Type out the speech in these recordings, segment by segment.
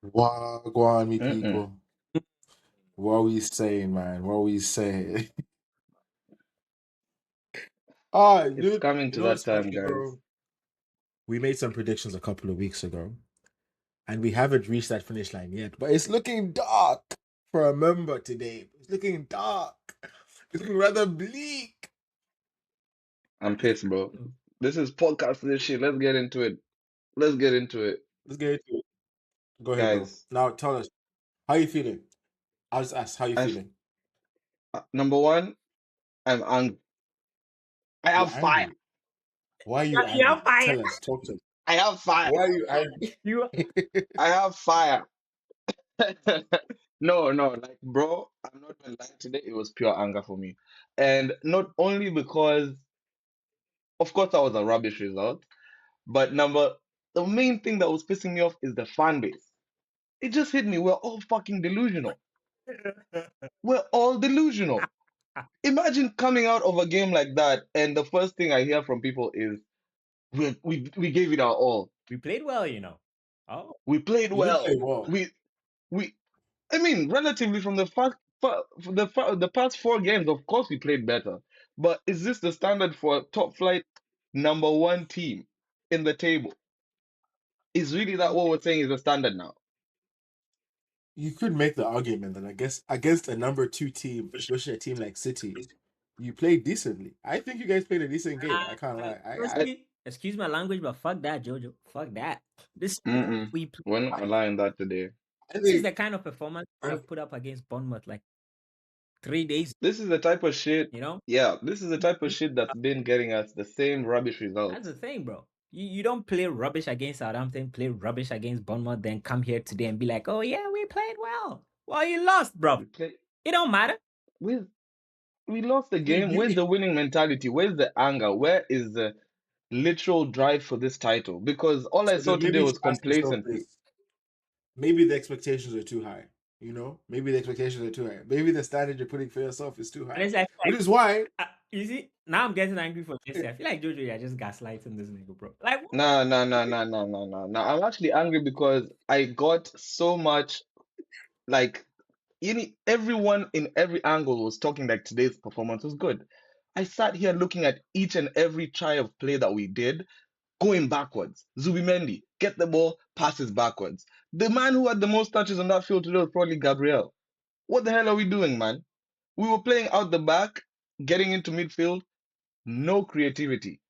Wagwan, me Mm-mm. people. What we saying, man? What we saying? It's Dude, coming you to know that what's funny, time, guys. bro? We made some predictions a couple of weeks ago, and we haven't reached that finish line yet. But it's looking dark for a member today. It's looking dark. It's looking rather bleak. I'm pissed, bro. This is podcast for this shit. Let's get into it. Let's get into it, Let's get into it. Go ahead, bro. guys. Now tell us, how you feeling? I'll just ask, how you I feeling? number one, I You're have fire. angry. Why are you You're angry? fired. Tell us. Talk to us. I have fire. Why are you angry? You I have fire. No, like, bro, I'm not gonna lie. Today it was pure anger for me, and not only because, of course, that was a rubbish result, but the main thing that was pissing me off is the fan base. It just hit me. We're all fucking delusional. We're all delusional. Imagine coming out of a game like that, and the first thing I hear from people is, we gave it our all. we played well, you know. Oh, We played You did play well. well. We I mean, relatively from the past 4 games, of course we played better. But is this the standard for a top flight number one team in the table? Is really that what we're saying is the standard now? You could make the argument that I guess against a number two team, especially a team like City, you played decently. I think you guys played a decent game. I can't lie. I, excuse my language, but fuck that, Jojo. Fuck that. This mm-mm, we we're not allowing that today. I this is think the kind of performance we I, have put up against Bournemouth like 3 days. This is the type of shit. You know, Yeah, this is the type of shit that's been getting us the same rubbish that's the results. thing, bro. You don't play rubbish against Southampton, play rubbish against Bournemouth, then come here today and be like, oh yeah, we played well. Well, you lost, bro. We play It don't matter. with we lost the you game. give Where's me the winning mentality? Where's the anger? Where is the literal drive for this title? Because all I so saw then today maybe you was should ask yourself complacency. this. Maybe the expectations are too high. Maybe the expectations are too high. Maybe the standard you're putting for yourself is too high. Honestly, I feel Which like is why you see, now I'm getting angry for this. I feel like Jojo, you're just gaslighting this nigga, bro. Like, what? No, no, no, no, no, no, no, no. I'm actually angry because I got so much, like, everyone in every angle was talking like today's performance was good. I sat here looking at each and every try of play that we did, going backwards. Zubimendi, get the ball, passes backwards. The man who had the most touches on that field today was probably Gabriel. What the hell are we doing, man? We were playing out the back, getting into midfield, no creativity,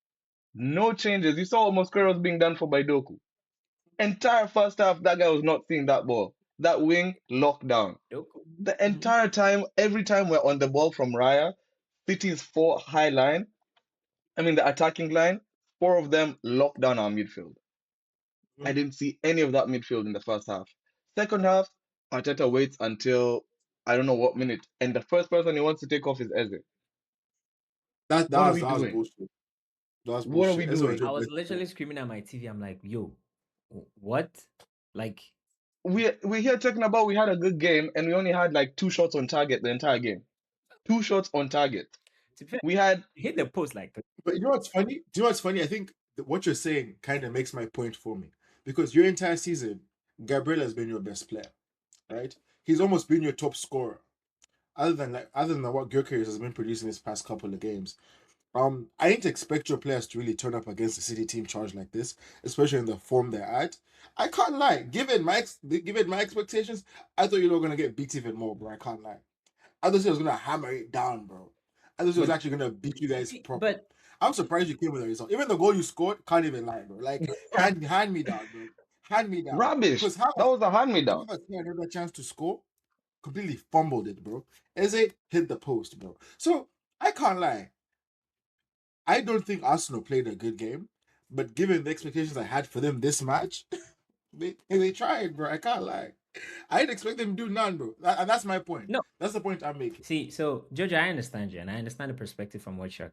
no changes. You saw what Mosquera was being done for by Doku. Entire first half, that guy was not seeing that ball. That wing locked down. Doku. The entire time, every time we're on the ball from Raya, City's four high line, the attacking line, four of them locked down our midfield. I didn't see any of that midfield in the first half. Second half, Arteta waits until I don't know what minute, and the first person he wants to take off is Eze. that What are that was we that was doing? bullshit. That was What are we bullshit. Ezra doing? I did was this. literally screaming at my TV. I'm like, yo, what? Like, We're here talking about we had a good game and we only had like 2 shots on target the entire game. 2 shots on target. to be fair, We had hit the post like But you know what's funny? Do you know what's funny? I think that what you're saying kind of makes my point for me because your entire season, Gabriel has been your best player, right? He's almost been your top scorer. Other than what Gyökeres has been producing this past couple of games, I didn't expect your players to really turn up against the City team charge like this, especially in the form they're at. I can't lie. Given my expectations, I thought you were gonna get beat even more, bro. I can't lie. I thought he was gonna hammer it down, bro. I thought he was but actually gonna beat you guys proper. but I'm surprised you came with a result. Even the goal you scored, can't even lie, bro. Like hand me down, bro. Hand me down. rubbish. Because That was a hand me down. Havertz had another chance to score, completely fumbled it, bro. Eze hit the post, bro. So I can't lie. I don't think Arsenal played a good game, but given the expectations I had for them this match, they tried, bro. I can't lie. I didn't expect them to do none, bro. And that's my point. no. That's the point I'm making. See, so Jojo, I understand you, and I understand the perspective from what you're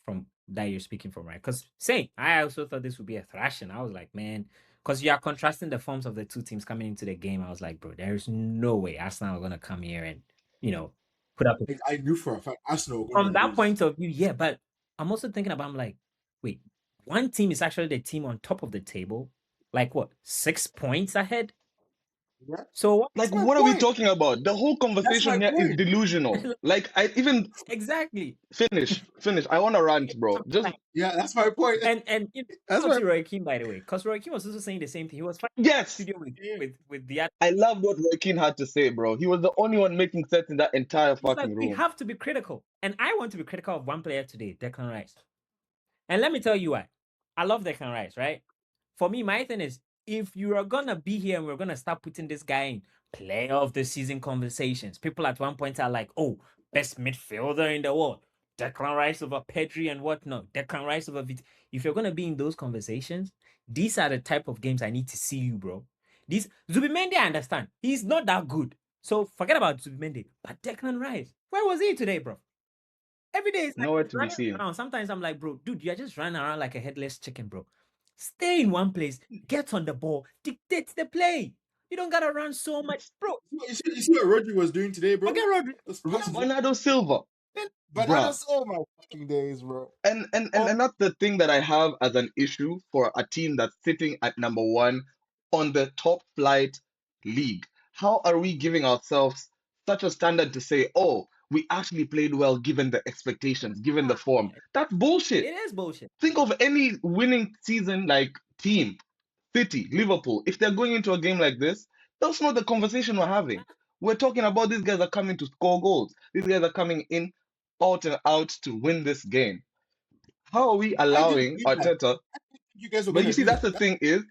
from that you're speaking from, right? Because same, I also thought this would be a thrashing. I was like, man, because you are contrasting the forms of the two teams coming into the game. I was like, bro, there is no way Arsenal are gonna come here and you know put up. I knew for a fact Arsenal were From going to that lose. point of view, yeah, but I'm also thinking about. I'm like, wait, one team is actually the team on top of the table, like what 6 points ahead. Yeah, So that's Like, my what are we point. talking about? The whole That's my conversation here is point. delusional. Like, I even exactly. finish. I want to rant, So bro. Just like, Yeah, that's my point. and That's shout out my to Roy Keane, by the way, because Roy Keane was also saying the same thing. He was fighting yes. studio yeah. with the other. I loved what Roy Keane had to say, bro. He was the only one making sense in that entire He's like, fucking we room. have to be critical, and I want to be critical of one player today, Declan Rice. And let me tell you why. I love Declan Rice, right? For me, my thing is, if you are gonna be here and we're gonna start putting this guy in player of the season conversations, people at one point are like, "Oh, best midfielder in the world, Declan Rice over Pedri and whatnot, Declan Rice over Vit." If you're gonna be in those conversations, these are the type of games I need to see you, bro. This Zubimendi, I understand, he's not that good, so forget about Zubimendi. But Declan Rice, where was he today, bro? Every day it's like Nowhere he's to be running seen. around. Sometimes I'm like, bro, dude, you're just running around like a headless chicken, bro. Stay in one place, get on the ball, dictate the play. You don't gotta run so much, bro. You see what Rodri was doing today, bro? Forget Rodri. Those Forget passes, Bernardo Silva, bruh. bananas. Oh my fucking days, bro. And Oh, that's the thing that I have as an issue for a team that's sitting at number one on the top flight league. How are we giving ourselves such a standard to say, oh, we actually played well given the expectations, given the form? That's bullshit. it is bullshit. Think of any winning season like team, City, Liverpool. If they're going into a game like this, that's not the conversation we're having. We're talking about these guys are coming to score goals. These guys are coming in out and out to win this game. How are we I didn't allowing mean that. Arteta? I didn't think you guys were But you gonna see, do that's that. the That's thing is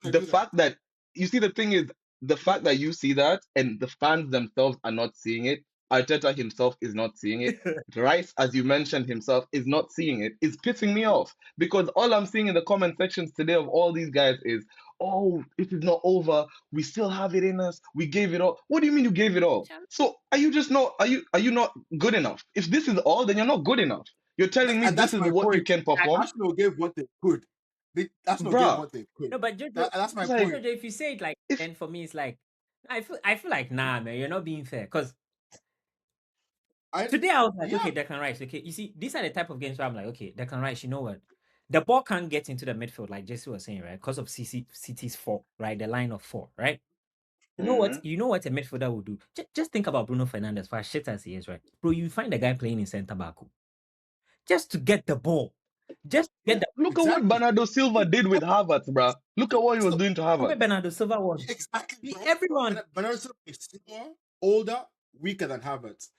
gonna the do that. fact that you see the thing is the fact that you see that and the fans themselves are not seeing it. Arteta himself is not seeing it. Rice, as you mentioned himself, is not seeing it. Is pissing me off because all I'm seeing in the comment sections today of all these guys is, "Oh, it is not over. We still have it in us. We gave it all." What do you mean you gave it all? So are you just not? Are you not good enough? If this is all, then you're not good enough. You're telling me And this that's is my what you point. can perform, Arsenal gave what they could. Arsenal gave bruh. what they could. No, but Jojo, That's my It's like point. Jojo, if you say it like if then for me, it's like I feel like nah, man, you're not being fair. Because I today I was like, yeah. okay, Declan Rice. Okay, you see, these are the type of games where I'm like, okay, Declan Rice. You know what? The ball can't get into the midfield, like Jesse was saying, right? Because of City's four, right? The line of four, right? You know what? Mhm. You know what a midfielder will do? Just think about Bruno Fernandes, for as shit as he is, right? Bro, you find the guy playing in centre back just to get the ball. Just to get Yeah, the Look at what exactly. Bernardo Silva did with Havertz, bruh. Look at what he was So doing to where Havertz. Bernardo Silva was. exactly, bro. Everyone. Bernardo Silva is smaller, older, weaker than Havertz.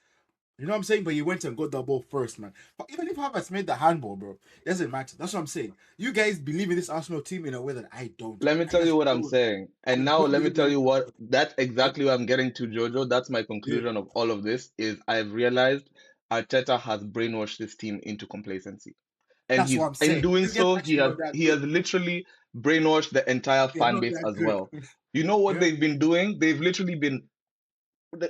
You know what I'm saying? But he went and got the ball first, man. But even if Havertz made the handball, bro, it doesn't matter. That's what I'm saying. You guys believe in this Arsenal team in a way that I don't, Let man. me I tell you just what I'm don't. saying. I And now don't let me believe in tell this you what Arsenal team. that's Yeah, exactly what I'm getting to, Jojo. That's my yeah. conclusion of all of this is I've realized Arteta has brainwashed this team into complacency. And That's what he's I'm in saying. doing These guys so, he actually has not that he good. has literally brainwashed the entire They're fan not base that as good. well. You know what Yeah. they've been doing? They've literally been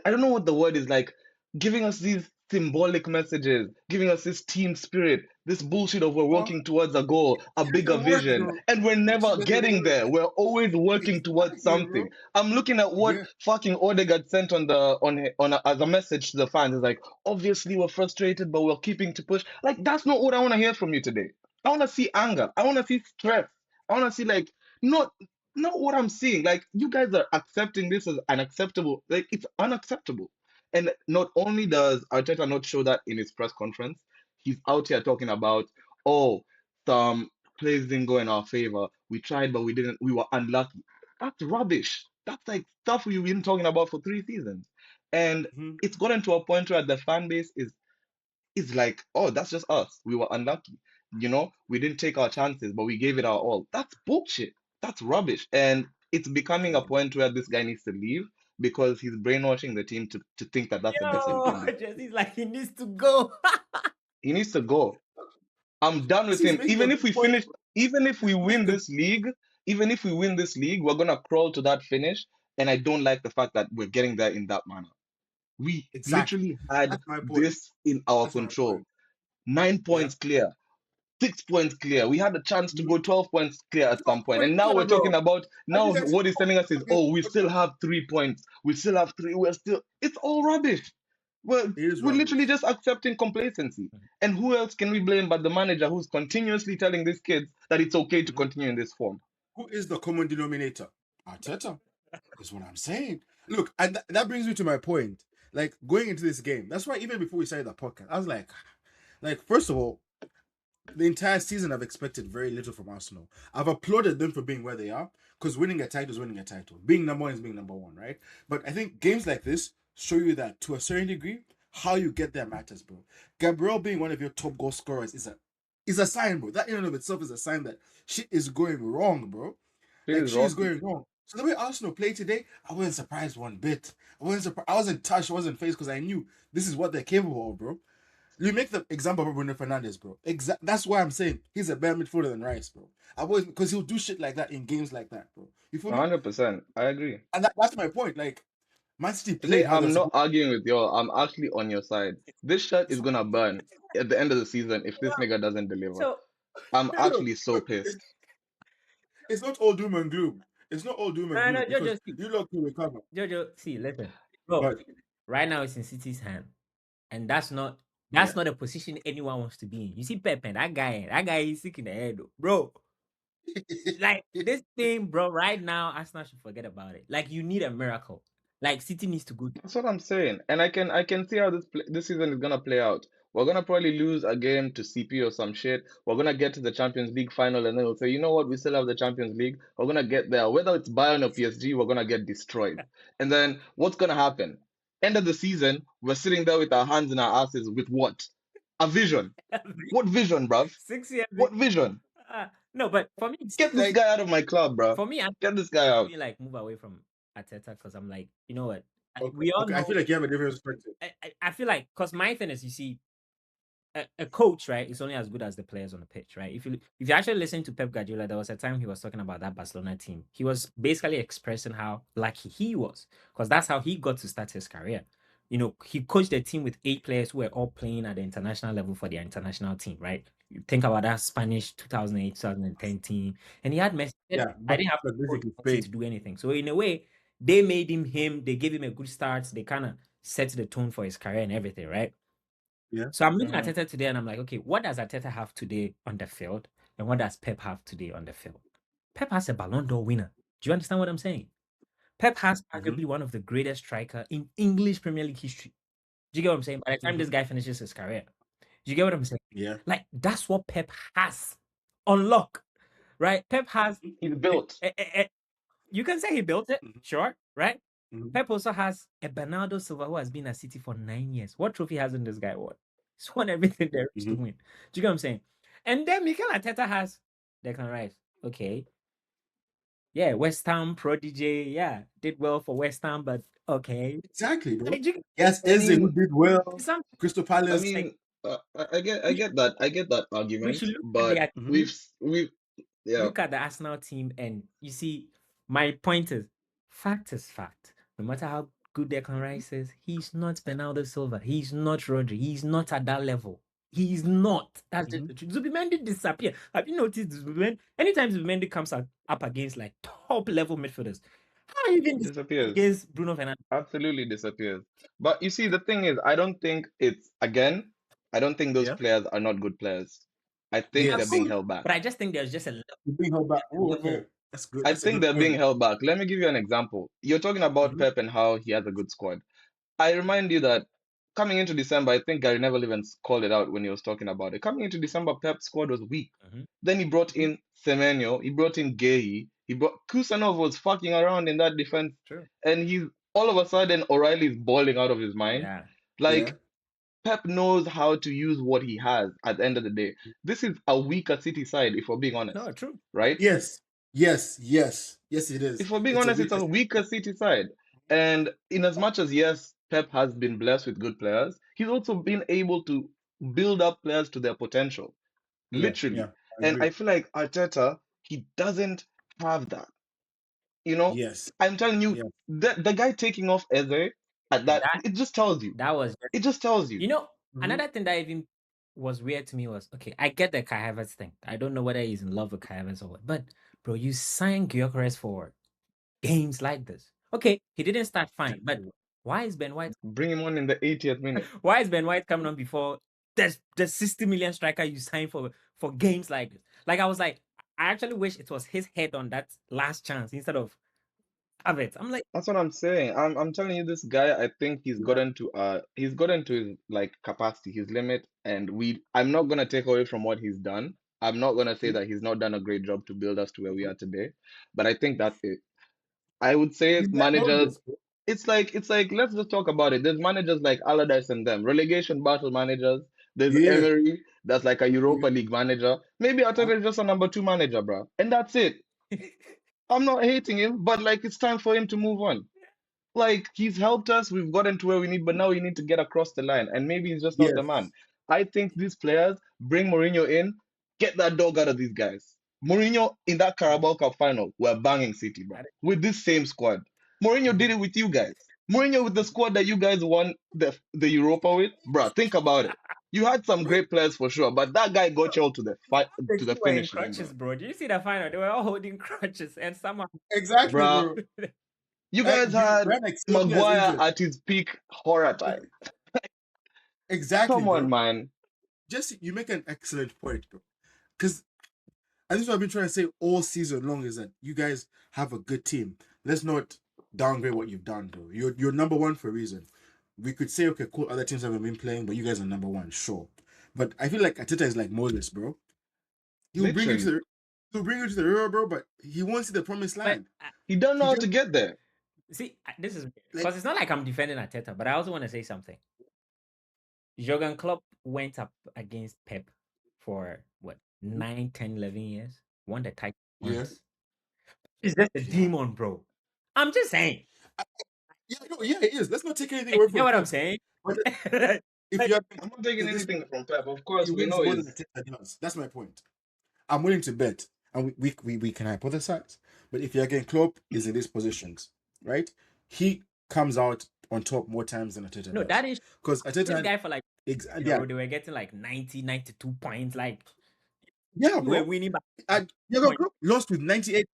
I don't know what the word is like, giving us these symbolic messages, giving us this team spirit, this bullshit of we're Well, working towards a goal, a it bigger doesn't work, vision, though. and we're It just never doesn't getting work. there. We're always working towards Exactly, bro. something. I'm looking at what Yeah. fucking Odegaard sent as a message to the fans. It's like, obviously we're frustrated, but we're keeping to push. Like that's not what I want to hear from you today. I want to see anger. I want to see stress. I want to see like not not what I'm seeing. Like you guys are accepting this as unacceptable. Like it's unacceptable. And not only does Arteta not show that in his press conference, he's out here talking about, oh, some plays didn't go in our favor. We tried, but we didn't. We were unlucky. That's rubbish. That's like stuff we've been talking about for 3 seasons. And Mhm. it's gotten to a point where the fan base is like, oh, that's just us. We were unlucky. We didn't take our chances, but we gave it our all. That's bullshit. That's rubbish. And it's becoming a point where this guy needs to leave because he's brainwashing the team to think that that's the best that he Yo, can do. Jesse's like he needs to go. He needs to go. I'm done with He's him. making a good point. Even if we He's win making a this league, we're gonna crawl to that finish. And I don't like the fact that we're getting there in that manner. We exactly. literally had That's my point. this in our That's my point. control. Nine Yeah. points clear. 6 points clear. We had a chance to Mhm. go 12 points clear at No, some point. but And you now we're gotta talking go. about, And now you guys, what he's telling us is, okay, oh, we okay. still have 3 points. We still have three. It's all rubbish. We're, It is we're literally rubbish. just accepting complacency. And who else can we blame but the manager who's continuously telling these kids that it's okay to Mhm. continue in this form? Who is the common denominator? Arteta. That's what I'm saying. Look, and that brings me to my point. Like going into this game, that's why even before we started the podcast, I was like first of all, the entire season I've expected very little from Arsenal. I've applauded them for being where they are because winning a title is winning a title. Being number one is being number one, right? But I think games like this show you that to a certain degree, how you get there matters, bro. Gabriel being one of your top goal scorers is a sign, bro. That in and of itself is a sign that shit is going wrong, bro. It Like is shit is rocky. going wrong. So the way Arsenal played today, I wasn't surprised one bit. I wasn't surprised. I wasn't touched. I wasn't phased because I knew this is what they're capable of, bro. You make the example of Bruno Fernandes, bro. That's why I'm saying he's a better midfielder than Rice, bro. I always because he'll do shit like that in games like that, bro. You feel me? 100%. I agree. And that's my point. Like Man City Today, played how they're I'm not supposed. arguing with you. I'm actually on your side. This shirt is It's, gonna burn at the end of the season if this nigga doesn't deliver. So I'm no, actually so look, pissed. it's not all doom and gloom. It's not all doom and no, gloom no, because Jojo, see, you look to recover. Jojo, see, listen, bro. But Right now it's in City's hand, and yeah, that's not a position anyone wants to be in. You see, Pep and that guy is sick in the head, bro. Like this thing, bro. Right now, Arsenal should forget about it. Like you need a miracle. Like City needs to go. That's what I'm saying, and I can see how this season is gonna play out. We're gonna probably lose a game to CP or some shit. We're gonna get to the Champions League final, and then we'll say, you know what, we still have the Champions League. We're gonna get there, whether it's Bayern or PSG. We're gonna get destroyed, and then what's gonna happen? End of the season, we're sitting there with our hands in our asses with what? A vision. What vision, bruv? 6 years. What vision? No, but for me, Get this like guy out of my club, bruv. for me, I Get this guy out. me like move away from Arteta because I'm like, you know what? okay, We all okay. I know. feel like you have a different perspective. I feel like because my thing is, you see, a coach, right, is only as good as the players on the pitch, right? If you actually listen to Pep Guardiola, there was a time he was talking about that Barcelona team. He was basically expressing how lucky he was because that's how he got to start his career. You know, he coached a team with 8 players who were all playing at the international level for their international team, right? You think about that Spanish 2008, 2010 team, and he had Messi. Yeah, I but didn't have to but coach basically Messi to Spain. do anything. So in a way, they made him. They gave him a good start. They kind of set the tone for his career and everything, right? Yeah. So I'm looking at Mhm. Arteta today and I'm like, okay, what does Arteta have today on the field? And what does Pep have today on the field? Pep has a Ballon d'Or winner. Do you understand what I'm saying? Pep has Mm-hmm. arguably one of the greatest striker in English Premier League history. Do you get what I'm saying? By the time Mm-hmm. this guy finishes his career, do you get what I'm saying? Yeah. Like that's what Pep has on lock, right? Pep has. He's built. You can say he built it, Mm-hmm. sure, right? Mm-hmm. Pep also has a Bernardo Silva who has been at City for 9 years. What trophy hasn't this guy won? He's won everything there is to Mm-hmm. win. Do you get what I'm saying? And then Mikel Arteta has Declan Rice. Okay. Yeah, West Ham prodigy. Yeah, did well for West Ham, but okay. Exactly, bro. Like, Yes, I Eze who mean, did well. some Crystal I Palace. like mean, I we, get that. I get that we argument, should look at but the Mm-hmm. we've yeah. look at the Arsenal team, and you see, my point is, fact is fact. No matter how good Declan Rice is, he's not Bernardo Silva. He's not Rodri. He's not at that level. He's not. That's just Mm-hmm. the truth. Zubimendi disappear. Have you noticed Zubimendi? Anytime Zubimendi comes up against like top level midfielders, how even Disappears. against Bruno Fernandes? Absolutely disappears. But you see, the thing is, I don't think those Yeah. players are not good players. I think they're being Yes. held back. But I just think there's just a You bring her back. Oh, okay. level. That's good. I That's a think good they're being point. held back. Let me give you an example. You're talking about Mm-hmm. Pep and how he has a good squad. I remind you that coming into December, I think Gary Neville even called it out when he was talking about it. Coming into December, Pep's squad was weak. Mhm. Then he brought Mm-hmm. in Semenyo, he brought in Gehi, he brought Kusanov was fucking around in that defense, True. and he's all of a sudden O'Reilly's balling out of his mind. Yeah. Yeah. Like Pep knows how to use what he has at the end of the day. This is a weaker City side, if we're being honest, No, true. right? Yes. Yes. Yes. Yes, it is. If we're being It's a honest, it's weakness. a weaker City side. And in as much as yes, Pep has been blessed with good players, he's also been able to build up players to their potential, Yeah. Yeah. literally. I And agree. I feel like Arteta, he doesn't have that. You know, Yes. I'm telling you, Yeah. the guy taking off Eze at that, That it just tells you. that was It just tells you. You know, Mm-hmm. another thing that even was weird to me was okay, I get the Kai Havertz thing. I don't know whether he's in love with Kai Havertz or what, but bro, you signed Gyökeres for games like this. Okay, he didn't start fine, but why is Ben White Bring him on in the 80th minute. why is Ben White coming on before the 60 million striker you signed for games like this? Like I was like, I actually wish it was his head on that last chance instead of have it. I'm like, That's what I'm saying. I'm telling you, this guy, I think Yeah. he's gotten to his like capacity, his limit, and I'm not gonna take away from what he's done. I'm not gonna say Mhm. that he's not done a great job to build us to where we are today, but I think that's it. I would say He's managers, magnanimous, bro. it's like let's just talk about it. There's managers like Allardyce and them, relegation battle managers. There's Yeah. Emery, that's like a Europa Yeah. League manager. Maybe Uh, Arteta is just a number two manager, bro, and that's it. I'm not hating him, but like it's time for him to move on. Like he's helped us, we've gotten to where we need, but now we need to get across the line, and maybe he's just not the yes. man. I think these players bring Mourinho in, get that dog out of these guys. Mourinho in that Carabao Cup final, we're banging City, bro, with this same squad. Mourinho did Mhm. it with you guys. Mourinho with the squad that you guys won the Europa with, bro. Think about it. You had some great players for sure, but that guy got you all to the fight the to the team were in finish line, bro. crutches, bro. Did you see the final? They were all holding crutches, and somehow Exactly, Bruh, bro. you guys had Van Excelsior is Maguire injured. at his peak horror time. Exactly, Come on, bro. man. Just you make an excellent point, bro. Because and this is what I've been trying to say all season long is that you guys have a good team. Let's not downgrade what you've done, bro. You're number one for a reason. We could say, okay, cool, other teams haven't been playing, but you guys are number one, sure. But I feel like Ateta is like Moses, bro. He'll bring you to Literally. the he'll bring you to the river, bro, but he won't see the promised but land. He don't know He how just to get there. see, this is like because it's not like I'm defending Ateta, but I also want to say something. Jurgen Klopp went up against Pep for what 9, 10, 11 years, won the title yeah, once. He's just a yeah. demon, bro. I'm just saying. Yeah, no, yeah, it is. Let's not take anything Like, away you get from what I'm Pep. saying? But if Like, you have I'm not taking to this, anything from Pep. Of he course, we wins know more than is Ateta does. That's my point. I'm willing to bet, and we can hypothesize. But if you're getting Klopp is in these positions, right? He comes out on top more times than Ateta no, does. that is Because this Ateta, guy for like yeah, they were getting like 90, 92 points. Like yeah, we were bro. winning by Jurgen point. Klopp lost with 98,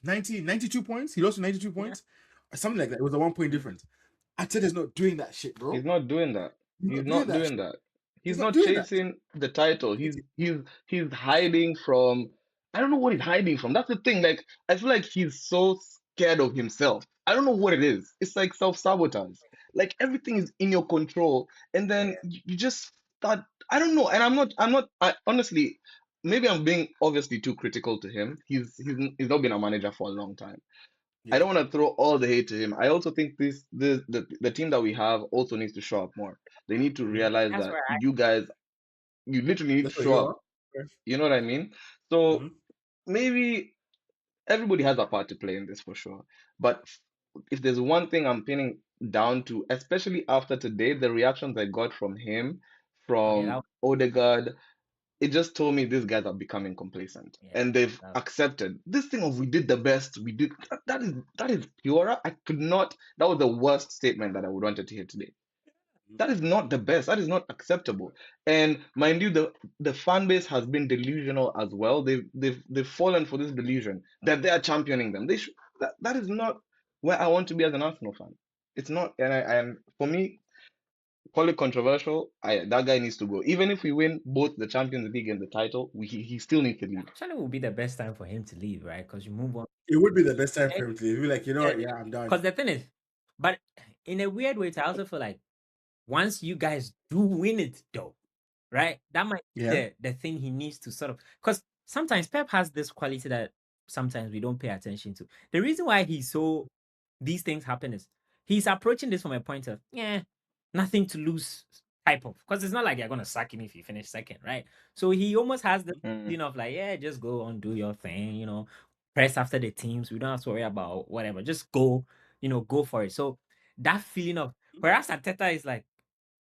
90, 92 points. He lost with 92 Yeah. points, something like that. It was a 1 point difference. Ateta's not doing that shit, he's bro. not doing that. He's He's not doing not that doing shit. that. He's He's not not doing that. chasing the title. He's hiding from I don't know what he's hiding from. That's the thing. Like I feel like he's so scared of himself. I don't know what it is. It's like self-sabotage. Like everything is in your control, and then you just start. I don't know. And honestly, maybe I'm being obviously too critical to him. He's not been a manager for a long time. I Yeah. don't want to throw all the hate to him. I also think the team that we have also needs to show up more. They need to Mhm. realize That's that where I you guys, you literally need to That's where show you up. are. You know what I mean? So Mhm. maybe everybody has a part to play in this for sure. But if there's one thing I'm pinning down to, especially after today, the reactions I got from him, yeah, from Odegaard, it just told me these guys are becoming complacent yeah, and they've that, accepted this thing of we did the best we did that is pure. I could not. That was the worst statement that I would wanted to hear today. That is not the best. That is not acceptable. And mind you, the fan base has been delusional as well. They've fallen for this delusion that they are championing them. That is not where I want to be as an Arsenal fan. It's not. And for me, call it controversial. That guy needs to go. Even if we win both the Champions League and the title, he still needs to leave. actually will be the best time for him to leave, right? Because you move on. It would be the best time for him to leave. He'd be like, you know what? Yeah, I'm done. Because the thing is, but in a weird way, I also feel like once you guys do win it, though, right? That might be Yeah. the thing he needs to sort of because sometimes Pep has this quality that sometimes we don't pay attention to. The reason why he's so these things happen is he's approaching this from a point of nothing to lose type of because it's not like you're gonna sack him if you finish second, right? So he almost has the Mm, feeling of like, yeah, just go on, do your thing, press after the teams. We don't have to worry about whatever. Just go, go for it. So that feeling of whereas Ateta is like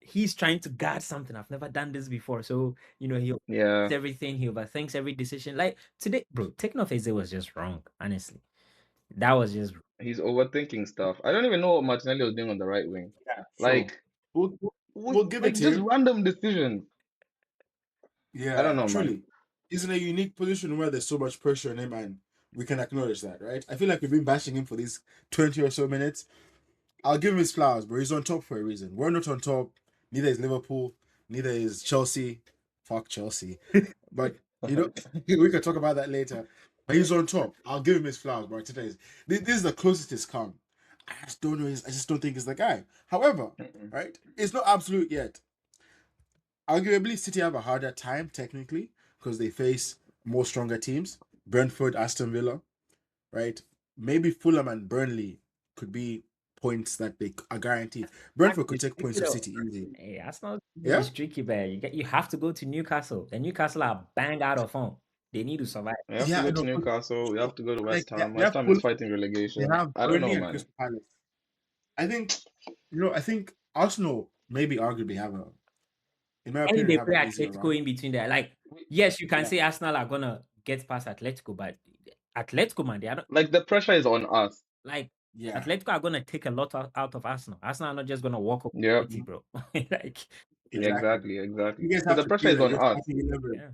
he's trying to guard something. I've never done this before. So, he yeah, overthinks everything, he overthinks every decision. Like today, bro, taking off Eze was just wrong, honestly. That was just he's overthinking stuff. I don't even know what Martinelli was doing on the right wing. Yeah, sure. Like, We'll give it like to just him. random decisions. I Yeah, don't know, man. truly. He's in a unique position where there's so much pressure on him, and we can acknowledge that, right? I feel like we've been bashing him for these 20 or so minutes. I'll give him his flowers, bro. He's on top for a reason. We're not on top. Neither is Liverpool. Neither is Chelsea. Fuck Chelsea. But, we can talk about that later. But he's on top. I'll give him his flowers, but Arteta is this is the closest it's come. I just don't know. I just don't think it's the guy. However, Mm-mm. right, it's not absolute yet. Arguably, City have a harder time technically because they face more stronger teams. Brentford, Aston Villa, right? Maybe Fulham and Burnley could be points that they are guaranteed. Brentford could It's take tricky points of though. City easy. Hey, Arsenal Yeah, is tricky, man. You have to go to Newcastle. The Newcastle are bang out of form. They need to survive. We have to yeah, go to no, Newcastle. We have to go to like West Ham. they West have Ham is Fulham, fighting they relegation. have I don't Burnley know, and man. Crystal Palace. I think I think Arsenal maybe arguably have a, in my And opinion, they have play an easier Atletico run. in between there. Like, yes, you can Yeah, say Arsenal are gonna get past Atletico, but Atletico, man, they are not Like the pressure is on us. like yeah, Atletico are gonna take a lot out of Arsenal. Arsenal are not just gonna walk over Yep. City, bro. Like, exactly. Exactly. You Exactly. guys So have the to pressure play is that on your us. starting 11 yeah.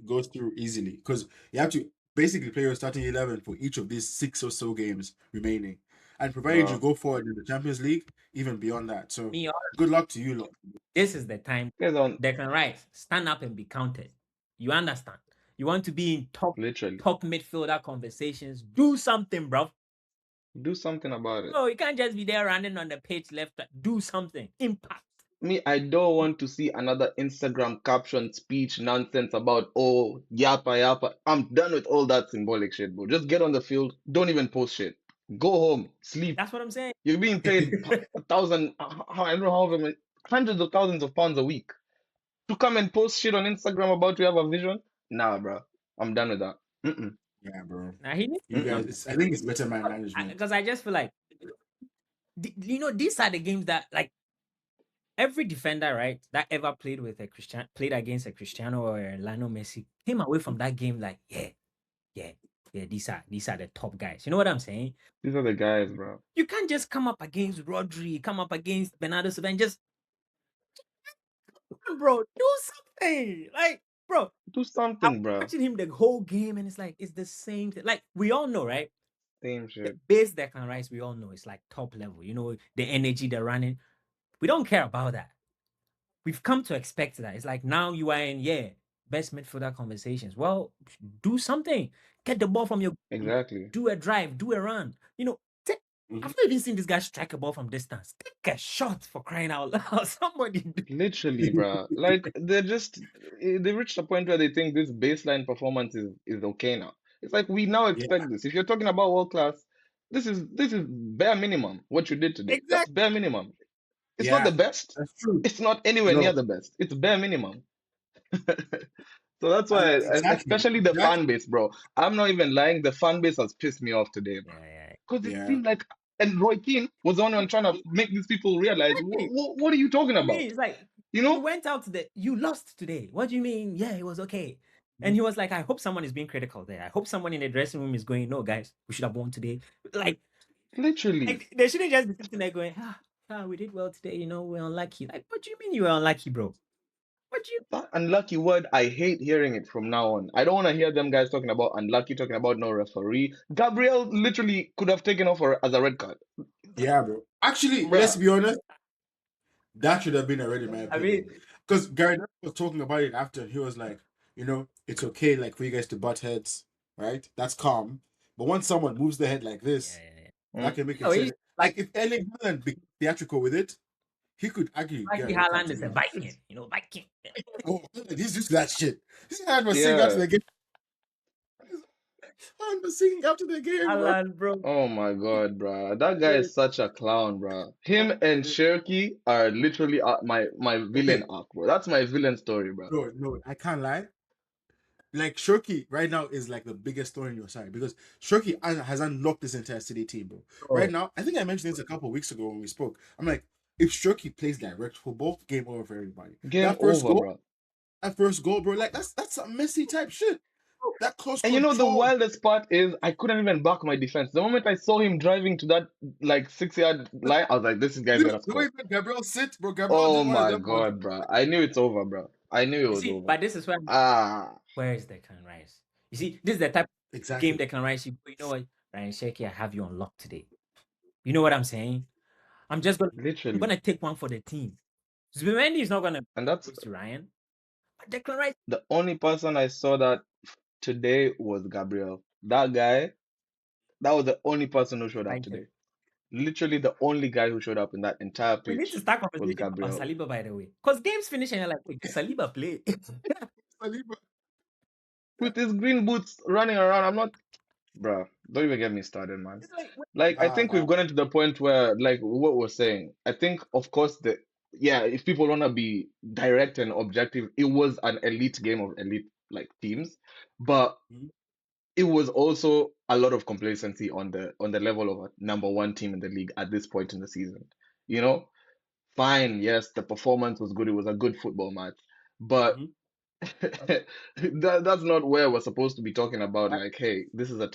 goes through easily because you have to basically play your starting 11 for each of these 6 or so games remaining. And provided you Bro. go forward in the Champions League, even beyond that. So Me, good luck to you lot. this is the time Guys on Declan Rice stand up and be counted. You understand? You want to be in literally. top midfielder conversations. Do something, bro. Do something about it. No, you can't just be there running on the pitch left. Do something. Impact. Me, I don't want to see another Instagram caption speech nonsense about, oh, yappa yappa. I'm done with all that symbolic shit, bro. Just get on the field. Don't even post shit. Go home. Sleep. That's what I'm saying. You're being paid a thousand, I don't know how many, hundreds of thousands of pounds a week to come and post shit on Instagram about you have a vision. Nah, bro. I'm done with that. Mm-mm. Yeah, bro. Now he needs You guys, Mm-mm. I think it's better man management. because I just feel like these are the games that like every defender, right, that ever played against a Cristiano or a Lionel Messi came away from that game like, yeah, these are the top guys. You know what I'm saying? These are the guys, bro. You can't just come up against Rodri, come up against Bernardo Silva and just bro, do something. Like, bro, Do I was something, bro. watching him the whole game and it's like it's the same thing. Like we all know, right? Same The shit. base that can rise, we all know it's like top level. You know, the energy they're running. We don't care about that. We've come to expect that. It's like now you are in, best midfielder conversations. Well, do something. Get the ball from your Exactly. do a drive, do a run. You know, Mhm. I've not even seen this guy strike a ball from distance. Take a shot for crying out loud. Somebody do. Literally, bro. Like they're just they reached a point where they think this baseline performance is okay now. It's like we now Yeah, expect this. If you're talking about world class, this is bare minimum what you did today. That's Exactly. bare minimum. It's not the yeah, best. that's true. It's not anywhere near No, the best. It's bare minimum. So that's why, exactly, especially the fan exactly. base, bro. I'm not even lying. The fan base has pissed me off today, bro. Yeah. Because it Yeah, seemed like, and Roy Keane was the only one trying to make these people realize, Exactly. what are you talking I mean, about? it's like You you know? went out you lost today. What do you mean? Yeah, it was okay. And he was like, I hope someone is being critical there. I hope someone in the dressing room is going, no, guys, we should have won today. Literally. Like they shouldn't just be sitting there going, we did well today, we're unlucky. Like, what do you mean you were unlucky, bro? What do you That unlucky word, I hate hearing it from now on. I don't want to hear them guys talking about unlucky, talking about no referee. Gabriel literally could have taken off as a red card. yeah, bro. Actually, let's Bruh. be honest. That should have been already my I opinion. mean, Because Gary Neville was talking about it after. He was like, it's okay, like for you guys to butt heads, right? That's calm. But once someone moves their head like this, yeah. that Mm, can make it No, serious. he's Like if Erling Haaland be theatrical with it, he could actually like get a red card Haaland to is be a honest. Viking, Viking. Oh, he's used to that shit. This Haaland was singing after yeah. the game. Haaland was singing after the game, bro. Haaland, bro. Oh my God, bruh. That guy is such a clown, bruh. Him and Shirky are literally my Okay, villain arc, bro. That's my villain story, bruh. no, I can't lie. Like Shoki right now is like the biggest story in your side because Shoki has unlocked this entire City team, bro. Right Bro, now, I think I mentioned this a couple of weeks ago when we spoke. I'm like, if Shoki plays direct football, game over for everybody. Game That first over, goal, bruh. bro, like that's some Messi type shit. That close And you know the control. wildest part is I couldn't even back my defense. The moment I saw him driving to that like 6 yard line, I was like, this guy's gonna The way score. Gabriel sit, bro. Gabriel Oh did one of my them ones. God, bruh. I knew it's over, bruh. I knew it you was see, over. but this is Ah, where is Declan Rice? You see, this is the type of game Exactly. Declan Rice. You know what, Ryan Sheki, I have you on lock today. You know what I'm saying? I'm literally. gonna take one for the team. Zubimendi is not gonna And that's close to Ryan, but Declan Rice. the only person I saw that today was Gabriel. That guy, that was the only person who showed up Like, today. Literally the only guy who showed up in that entire we need to pitch start was conversation about Gabriel. Saliba, by the way. Because games finish and you're like, wait, Saliba play? Saliba. With his green boots running around, I'm not, bruh, don't even get me started, man. It's like, Like, I Nah, think nah. we've gotten to the point where, like, what we're saying, I think, of course, yeah, if people want to be direct and objective, it was an elite game of elite, like, teams, but Mhm. it was also a lot of complacency on the level of a number one team in the league at this point in the season. You know, fine, yes, the performance was good. It was a good football match, but Mhm. that's not where we're supposed to be talking about. Like, hey, this is a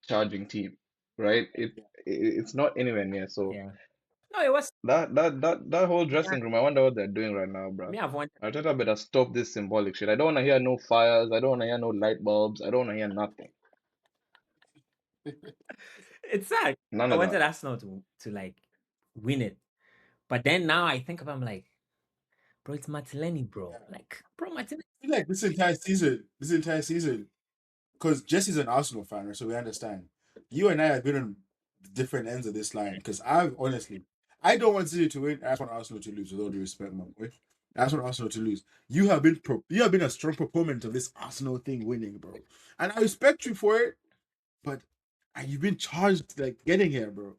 charging team, right? It's not anywhere near. So yeah. No, it was that whole me. dressing room, I wonder what they're doing right now, bro. I've wanted. Arteta better stop this symbolic shit. I don't want to hear no fires. I don't want to hear no light bulbs. I don't want to hear nothing. It's sad. None I of that. wanted Arsenal to like win it, but then now I think about, I'm like, bro, it's Martinelli, bro. Yeah. Like, bro, Martinelli. I feel like this entire season, because Jesse's an Arsenal fan, right? So we understand. You and I have been on different ends of this line. Because I've honestly, I don't want City to win. I just want Arsenal to lose. With all due respect, my boy. I just want Arsenal to lose. You have been a strong proponent of this Arsenal thing winning, bro. And I respect you for it. But you've been charged like getting here, bro.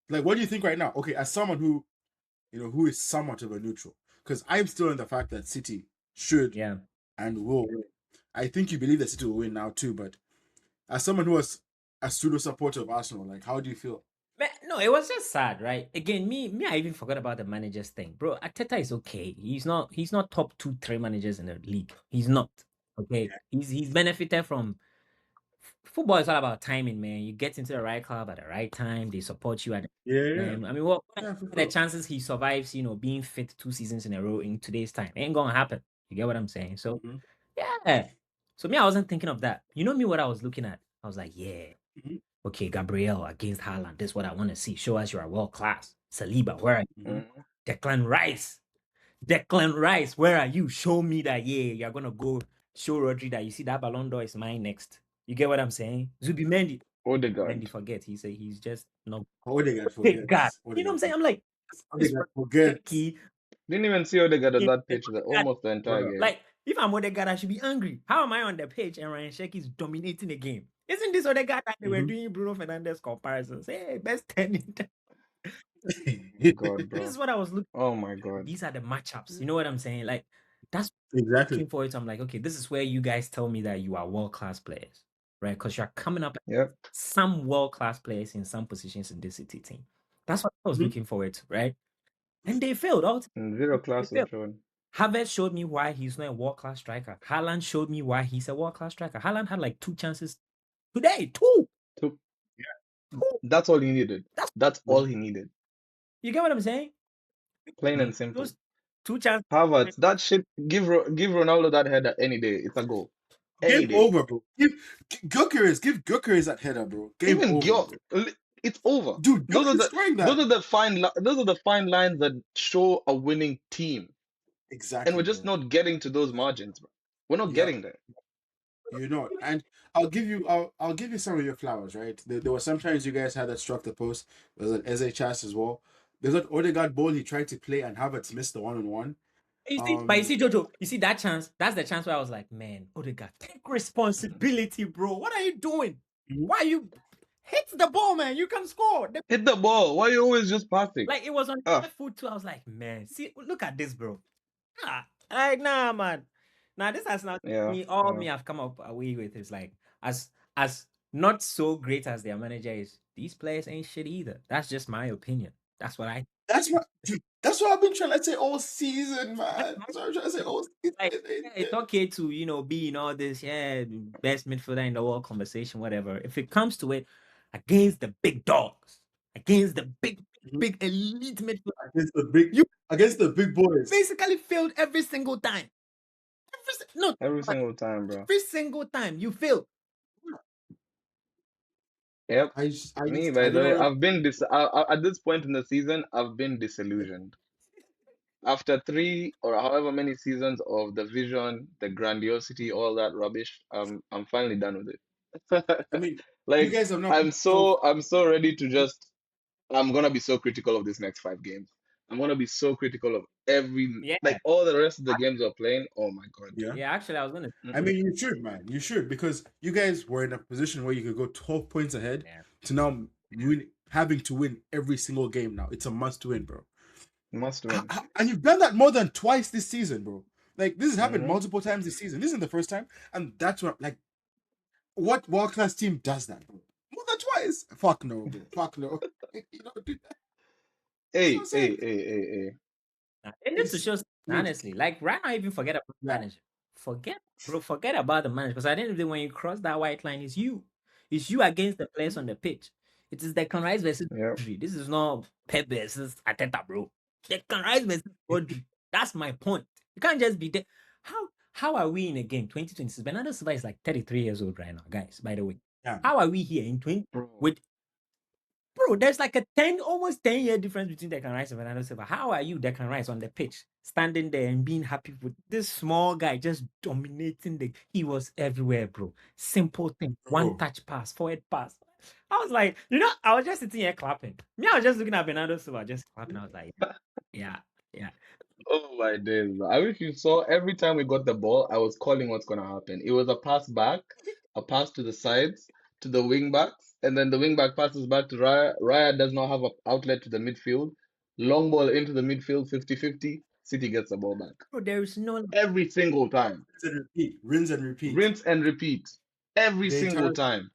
Like, what do you think right now? Okay, as someone who who is somewhat of a neutral, because I'm still in the fact that City should Yeah. and will win. I think you believe that City will win now too, but as someone who was a pseudo supporter of Arsenal, like, how do you feel? Man, no, it was just sad, right? Again, I even forgot about the managers thing, bro. Arteta is okay. He's not top two, three managers in the league. He's not okay. He's benefited from football. Is all about timing, man. You get into the right club at the right time. They support you at Yeah, the yeah, time. I mean, what yeah, for are the sure. chances he survives? Being fit 2 seasons in a row in today's time ain't gonna happen. You get what I'm saying? So Mm-hmm. yeah. So I wasn't thinking of that. You know me, what I was looking at. I was like, yeah. Mm-hmm. Okay, Gabriel against Haaland. This is what I want to see. Show us you are world class. Saliba, where are you? Mm-hmm. Mhm. Declan Rice. Declan Rice, where are you? Show me that, yeah, you're going to go show Rodri that you see that Ballon d'Or is mine next. You get what I'm saying? Zubimendi. Mendy, Odegaard. forget. He's just not. Odegaard Hey, God. forgets. You know what I'm Odegaard, saying? I'm like, this Odegaard forgets. shaky. Didn't even see Odegaard on that pitch Odegaard. almost the entire Bro. game. Like, if I'm Odegaard, I should be angry. How am I on the pitch and Ryan Sheck is dominating the game? Isn't this Odegaard that they were Mm-hmm. doing Bruno Fernandes comparisons? Hey, best 10 in God, This bro. is what I was looking. Oh my God. These are the matchups. You know what I'm saying? Like, that's Exactly. looking forward to. I'm like, okay, this is where you guys tell me that you are world class players, right? Because you're coming up Yep. some world class players in some positions in this City team. That's what I was Mm-hmm. looking forward to, right? And they failed. All And zero they class was failed. shown. Havertz showed me why he's not a world class striker. Haaland showed me why he's a world class striker. Haaland had like 2 chances today. Two. Two. Two. That's all he needed. That's That's all he needed. you get what I'm saying? Plain Mm-hmm. and simple. Those 2 chances. Havertz, that shit. Give Ronaldo that header any day. It's a goal. Any Game day. over, bro. Give Gyökeres that header, bro. Game Even over, Gyo, bro. it's over. Dude, Those are Gyökeres the scoring that. those are the fine lines that show a winning team. And we're Exactly, just bro. not getting to those margins, bro. We're not Yep. getting there. You're not. And I'll give you some of your flowers, right? There were sometimes you guys had that struck the post. There's an Eze Chas as well. There's that Odegaard ball he tried to play and Havertz missed the 1-on-1. But you see, Jojo, you see that chance? That's the chance where I was like, man, Odegaard, take responsibility, bro. What are you doing? Mhm. Why you hit the ball, man? You can score. Hit the ball. Why are you always just passing? Like it was on the Ah, left foot too. I was like, man, see, look at this, bro. Like, nah, man. Now this has not yeah, me. All yeah. me have come up away with is like, as not so great as their manager is, these players ain't shit either. That's just my opinion. That's what I. That's what I've been trying to say all season, That's man. my That's what I'm trying to say all like. season. Yeah, it's okay to be in all this, yeah, best midfielder in the world conversation, whatever. If it comes to it, against the big dogs, against the Mhm. big elite midfielder, Against the big you against the big boys. basically failed every single time. No, Every single time, bro. every single time you fail. Yep. Me, I by the don't way, know. I've been at this point in the season, I've been disillusioned. After three or however many seasons of the vision, the grandiosity, all that rubbish, I'm finally done with it. I mean, you Like guys have not I'm so so I'm so ready to just I'm gonna be so critical of these next 5 games. I'm gonna be so critical of every Yeah, like all the rest of the games we're playing. Oh my God. yeah. yeah. Actually, I was gonna. I Mm-mm. mean, you should, man. You should because you guys were in a position where you could go 12 points ahead Yeah. to now having to win every single game. Now it's a must win, bro. Must win. And you've done that more than twice this season, bro. Like this has happened Hmm. multiple times this season. This isn't the first time, and that's what world class team does that, bro? More than twice. Fuck no, bro. Fuck no. You don't do that. That's what I'm Hey, saying. hey, hey, hey, hey. They need to show something, Look, honestly. Like right now, even forget about the yeah, manager. Forget, bro. Forget about the manager because at the end of the day, when you cross that white line, it's you. It's you against the players on the pitch. It is Declan Rice versus Yeah. Rodri. This is not Pep versus Arteta, bro. Declan Rice versus Rodri. That's my point. You can't just be there. How are we in a game 2026? Bernardo Silva is like 33 years old right now, guys. By the way, yeah, how are we here in 20 Bro. with Bro, there's like a 10, almost 10-year difference between Declan Rice and Bernardo Silva. How are you, Declan Rice, on the pitch, standing there and being happy with this small guy just dominating he was everywhere, bro. Simple thing. One bro. touch pass, forward pass. I was like, I was just sitting here clapping. Me, I was just looking at Bernardo Silva, just clapping. I was like, yeah, yeah. Oh my days, bro. I wish you saw every time we got the ball, I was calling what's gonna happen. It was a pass back, a pass to the sides, to the wing backs, and then the wing back passes back to Raya. Raya does not have an outlet to the midfield. Long ball into the midfield, 50-50. City gets the ball back. Bro, there is no. Every single time. Rinse and repeat. Rinse and repeat. Rinse and repeat. Every The single entire. time.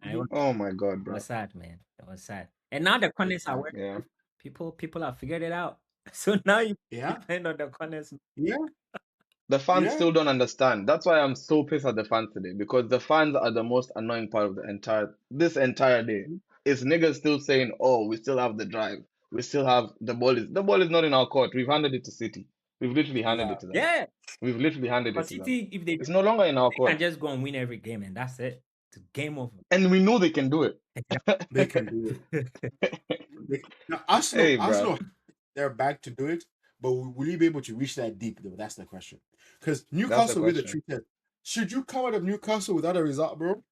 It Mhm. Oh my God, was bro. sad, man. It was sad. And now the corners are working. Yeah. People have figured it out. So now you Yeah, depend on the corners. The yeah, fans yeah. still don't understand. That's why I'm so pissed at the fans today because the fans are the most annoying part of this entire day. Is niggas still saying, "Oh, we still have the drive. We still have the ball is not in our court. We've handed it to City. We've literally handed Yeah, it to them. Yeah. We've literally handed it Because to them. City, if they It's no longer in our They can court, just go and win every game, and that's it. It's game over. and we know they can do it." they can do it. Now, Arsenal, Hey, bro, they're back to do it, but will you be able to reach that deep, though? That's the question. Because that's the Newcastle will be the question. true test. Should you come out of Newcastle without a result, bro?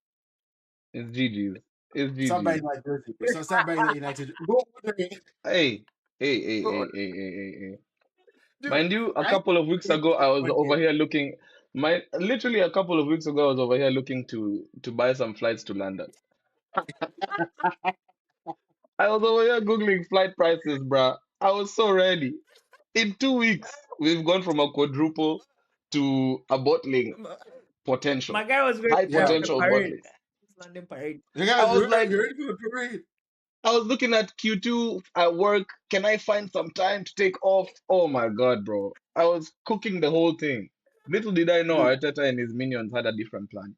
It's GG's. It's Start buying GG's. that jersey. Start buying that United. Go over there, Hey, hey, hey, bro. hey, hey, hey, hey, hey. Dude, Mind you, a I couple of weeks think ago, I was one over game. here looking. Literally a couple of weeks ago, I was over here looking to buy some flights to London. I was over here googling flight prices, bruh. I was so ready. In 2 weeks, we've gone from a quadruple to a bottling My potential, guy was ready high Yeah, for the potential of parade. bottling. London parade. you I guys, was like, you're ready for the parade. I was looking at Q2 at work. Can I find some time to take off? Oh my God, bro. I was cooking the whole thing. Little did I know Dude, Arteta and his minions had a different plan.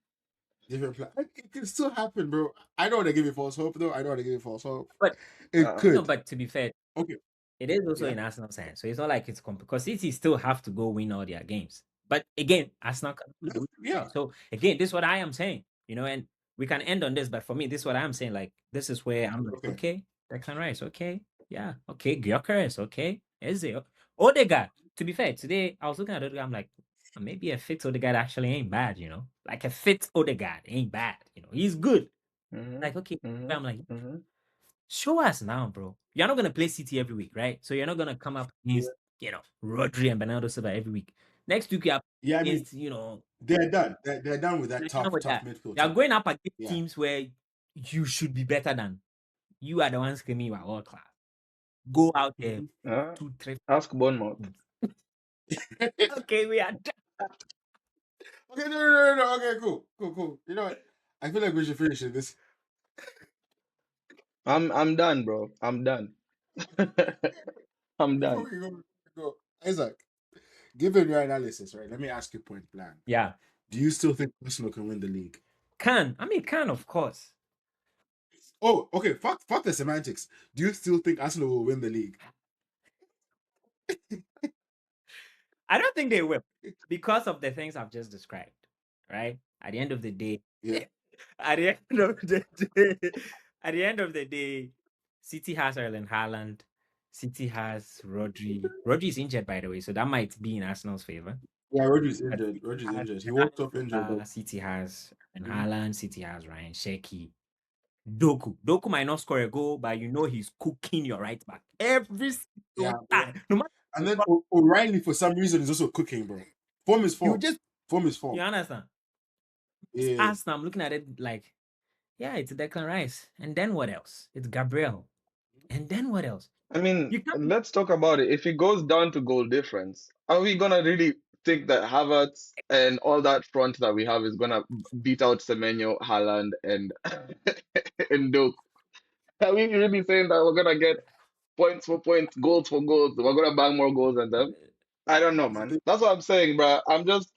different plan. It can still happen, bro. I don't want to give you false hope, though. I don't want to give you false hope. But It Uh-uh. no, could. but to be fair, Okay. it is also Yeah. in Arsenal sense. So it's not like it's because City still have to go win all their games. But again, Arsenal can do it. Yeah. So again, this is what I am saying. And we can end on this, but for me, this is what I'm saying. Like, this is where I'm like, Okay. okay, Declan Rice, okay, yeah, okay, Gyökeres, okay, Eze, Odegaard. To be fair, today I was looking at Odegaard, I'm like, maybe a fit Odegaard actually ain't bad. Like a fit Odegaard ain't bad. He's good. Mm-hmm. Like, okay, Mm-hmm. I'm like, Mm-hmm. show us now, bro. You're not gonna play City every week, right? So you're not gonna come up against, Rodri and Bernardo Silva every week. Next week you're Yeah, I mean, against, they're done. They're done with that they're done with tough that. midfield You're team. going up against Yeah. teams where you should be better than. You are the ones screaming you are world class. Go out there, Uh, 2, 3. ask Bournemouth. Okay, we are done. Okay, no. Okay, cool. You know what? I feel like we should finish this. I'm done, bro. I'm done. I'm Before done. we go, Isaac, given your analysis, right? Let me ask you point blank. Yeah. Do you still think Arsenal can win the league? Can. Of course. Oh, okay. Fuck the semantics. Do you still think Arsenal will win the league? I don't think they will because of the things I've just described. Right? At the end of the day, Yeah. at the end of the day, at the end of the day, City has Erling Haaland. City has Rodri. Rodri is injured, by the way, so that might be in Arsenal's favor. Yeah, Rodri's But injured. City Rodri's has injured. He walked Bernardo off injured, but Silva, City has and Mhm. Haaland, City has Ryan Sheki. Doku. Doku might not score a goal, but you know he's cooking your right back every yeah, single bro. time. No matter And then what, O'Reilly for some reason is also cooking, bro. Form is you form. just Form is you form. understand. It's Yeah, Arsenal. I'm looking at it like, yeah, it's Declan Rice. And then what else? It's Gabriel. And then what else? I mean, You can't let's talk about it. If it goes down to goal difference, are we gonna really think that Havertz and all that front that we have is gonna beat out Semenyo, Haaland, and and Doku? Are we really saying that we're gonna get points for points, goals for goals? We're gonna bang more goals than them? I don't know, that's the man. thing. That's what I'm saying, bro. I'm just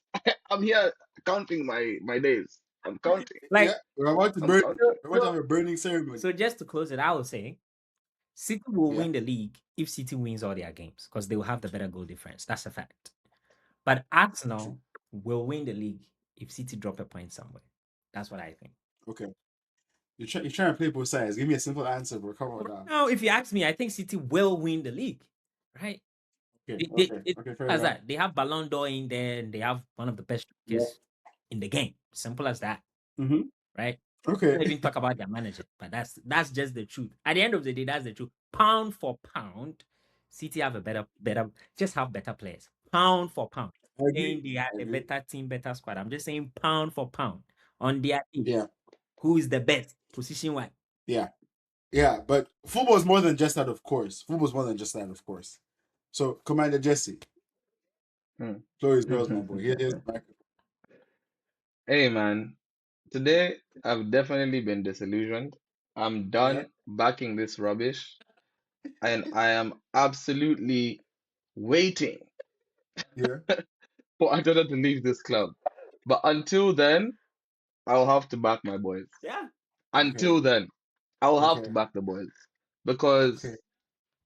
I'm here counting my days. I'm counting. Yeah, like we're about to I'm burn. counting. We're about to have a burning ceremony. so just to close it, I would say City will Yeah. win the league if City wins all their games because they will have the better goal difference. That's a fact. But True. Arsenal will win the league if City drop a point somewhere. That's what I think. Okay. You're trying to play both sides. Give me a simple answer, bro. Come on Right now. now, if you ask me, I think City will win the league. Right? Okay. Okay. Okay. Fair As enough. that they have Ballon d'Or in there and they have one of the best Yeah. strikers in the game. Simple as that. Mm-hmm. Right? Okay. Not even talk about their manager, but that's just the truth. At the end of the day, that's the truth. Pound for pound, City have a just have better players. Pound for pound. I agree. Saying they are I a agree. better team, better squad. I'm just saying pound for pound on their team. Yeah. Who is the best position wise? Yeah. Yeah. But football is more than just that, of course. Football is more than just that, of course. So, Commander Jesse, Hmm. floor is yours, my boy. Here's the microphone. Hey man, today I've definitely been disillusioned. I'm Yeah. done backing this rubbish, and I am absolutely waiting Yeah. for Arteta to leave this club. But until then, I'll have to back my boys. Yeah. Okay. Until then, I'll have to Okay. back the boys because Okay.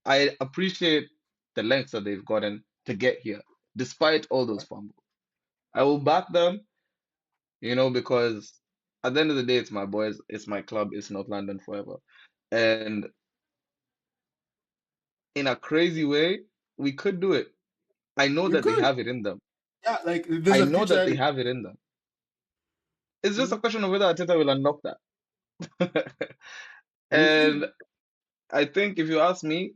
I appreciate the lengths that they've gotten to get here, despite all those fumbles. I will back them, because at the end of the day, it's my boys, it's my club, it's North London forever. And in a crazy way, we could do it. I know You that they could. have it in them. Yeah. Like, there's I a know that future. they have it in them. It's just a Mhm. question of whether Arteta will unlock that. We'll And see. I think if you ask me,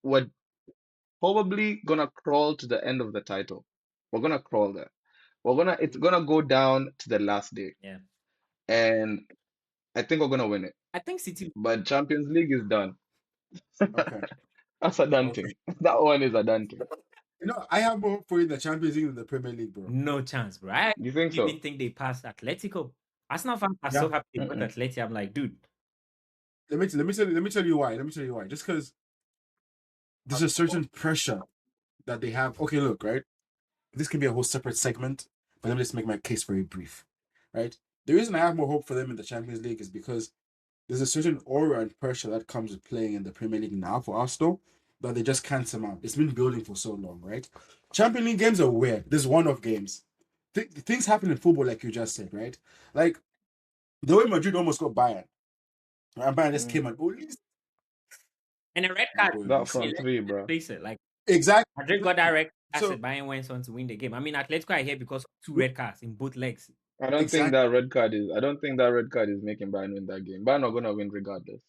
we're probably gonna crawl to the end of the title. We're gonna crawl there. It's gonna go down to the last day. Yeah. And I think we're gonna win it. I think City But Champions League is done. Okay. That's a done Okay. thing. That one is a done thing. I have more hope for you in the Champions League than the Premier League, bro. no chance, bro. I You think even so? think they passed Atletico. Arsenal fans are Yeah. so happy they got Mm-mm. Atleti. I'm like, dude, Let me tell you why. Let me tell you why. Just because there's a certain pressure that they have. Okay, look, right? This can be a whole separate segment, but let me just make my case very brief. Right? The reason I have more hope for them in the Champions League is because there's a certain aura and pressure that comes with playing in the Premier League now for Arsenal that they just can't surmount. It's been building for so long, right? Champions League games are weird. There's one-off games. Things happen in football, like you just said, right? Like the way Madrid almost got Bayern. And Bayern just came Mm. and Olise. and a red My card. boy That Olise. I mean, front three, let's bro. face it. Like Exactly. Madrid got that red card, So said Bayern went on to win the game. I mean, Atletico are here because of two red cards in both legs. exactly. I don't think that red card is making Bayern win that game. Bayern are gonna win regardless.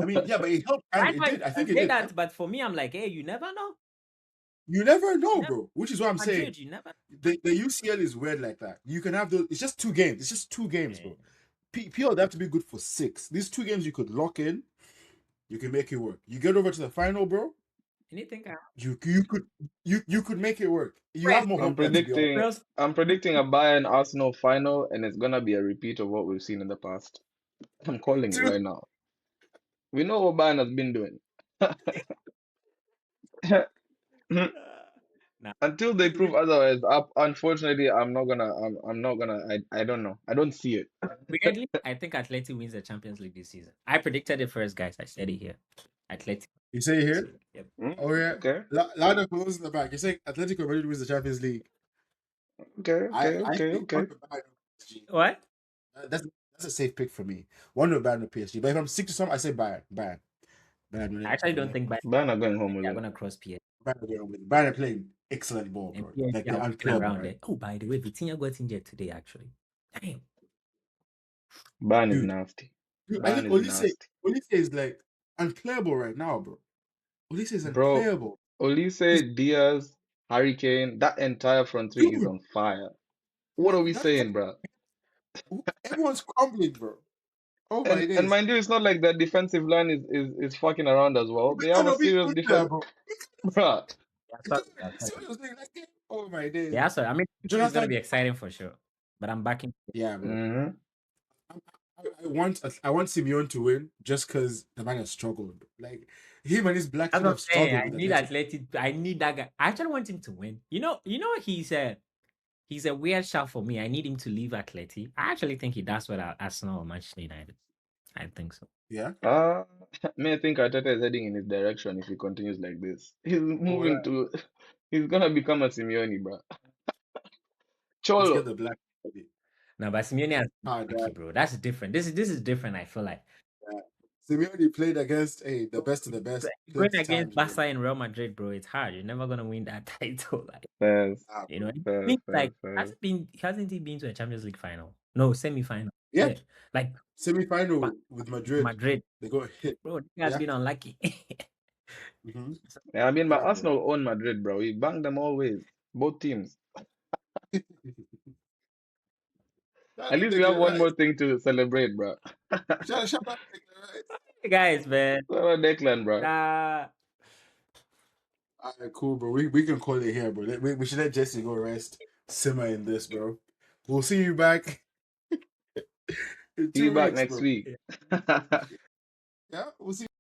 I mean, yeah, but it helped. Kind I of, it know did. I I think it say did. that, but for me, I'm like, hey, you never know. You never You know, never bro. Which is what I'm saying. Madrid, you never. The UCL is weird like that. You can have those. It's just two games. It's just two games, Yeah. bro. PL they have to be good for 6. These two games you could lock in. You can make it work. You get over to the final, bro. Anything can You could make it work. You have happen. more I'm hope there, to be honest. predicting I'm predicting a Bayern Arsenal final, and it's gonna be a repeat of what we've seen in the past. I'm calling it right now. We know what Bayern has been doing. Nah, Until they prove otherwise, unfortunately, I'm not gonna. I don't know. I don't see it. weirdly, I think Atleti wins the Champions League this season. I predicted it first, guys. I said it here. Atleti. You say it here? Yep. Oh yeah. Okay, Louder for those in the back. You say Atletico Madrid wins the Champions League. okay, I okay, I okay, think okay. one will Bayern or PSG. What? That's a safe pick for me. One will Bayern or PSG. But if I'm stick to some, I say Bayern. Bayern. Bayern. I actually don't think Bayern are going home with they're it. gonna cross PSG. Bayern playing excellent ball, And bro. Like PSG they're are walking unplayable around right there. Oh, by the way, Vitinha got injured today, actually. Damn. Ban is dude. nasty. Dude, I Ban think is nasty. Olise is like unplayable right now, bro. Olise is Bro, unplayable. He's Olise, Diaz, Hurricane, that entire front three is dude. on fire. What are Like we that. saying, bro? Everyone's crumbling, bro. Oh my And days. mind you, it's not like that defensive line is fucking around as well. We They have a cannot be serious doing that, defense, bro. bro. Yeah, You sorry. can't Yeah, sorry. see what he was doing that game. Oh my days. Yeah, sorry. I mean, it's gonna Jonathan. be exciting for sure. But I'm backing. Yeah, bro. Hmm. I want Simeone to win just because the man has struggled. Like him and his black That's feet what I'm have saying. struggled I with need Atletico. Athletic. I need that guy. I actually want him to win. He's a weird shot for me. I need him to leave Atleti. I actually think he does well at Arsenal or Manchester United. I think so. Yeah. Uh, may I think Arteta is heading in his direction if he continues like this. He's Oh yeah. moving to, he's gonna become a Simeone, bro. Let's get Cholo. the black feet. No, but Simeone has Ah, lucky, that, bro. That's different. This is different. I feel like that. Simeone played against the best of the best going plenty against times, bro. Barca and Real Madrid, bro. It's hard. You're never gonna win that title. Like Fairs, Ah, you bro. know, fairs, things fairs, like fairs. hasn't he been to a Champions League final? No, semi-final. Yeah. Yeah, like Semi-final Ba- with Madrid. Madrid, They got hit. bro. He has Yeah. been unlucky. Mm-hmm. Yeah, I mean, but Yeah, bro. Arsenal own Madrid, bro. We banged them always, both teams. Shout At out least we have Declan one more Rice. thing to celebrate, bro. Shout out Declan Rice. Guys, man. Shout out Declan, bro. All right, cool, bro. We can call it here, bro. We should let Jesse go rest, simmer in this, bro. We'll see you back in See you back 2 weeks, next bro. week. Yeah, we'll see.